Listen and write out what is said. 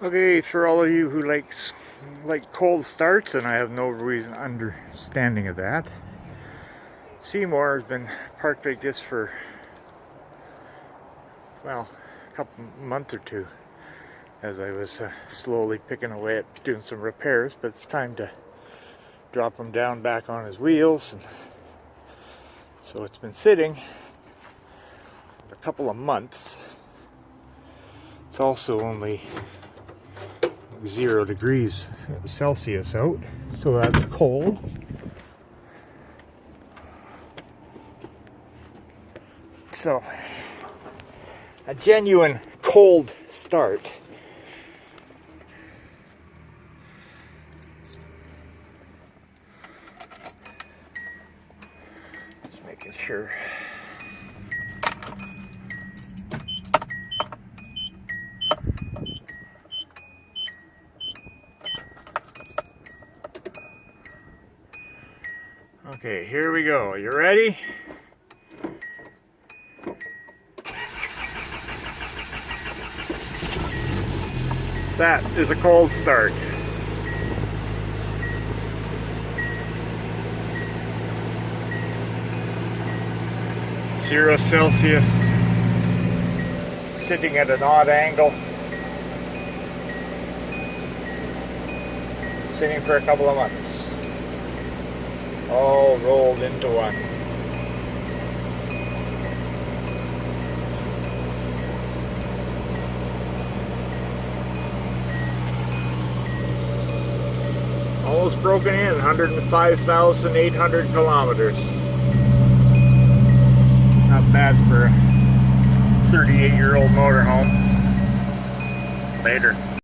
Okay, for all of you who like cold starts, and I have no reason understanding of that, Seemore has been parked like this for, well, a couple month or two, as I was slowly picking away at doing some repairs. But it's time to drop him down back on his wheels, and so it's been sitting for a couple of months. It's also only 0 degrees Celsius out, so that's cold. So a genuine cold start. Just making sure. Okay, here we go. You ready? That is a cold start. (0°C), sitting at an odd angle, sitting for a couple of months, all rolled into one. Almost broken in, 105,800 kilometers. Not bad for a 38-year-old motorhome. Later.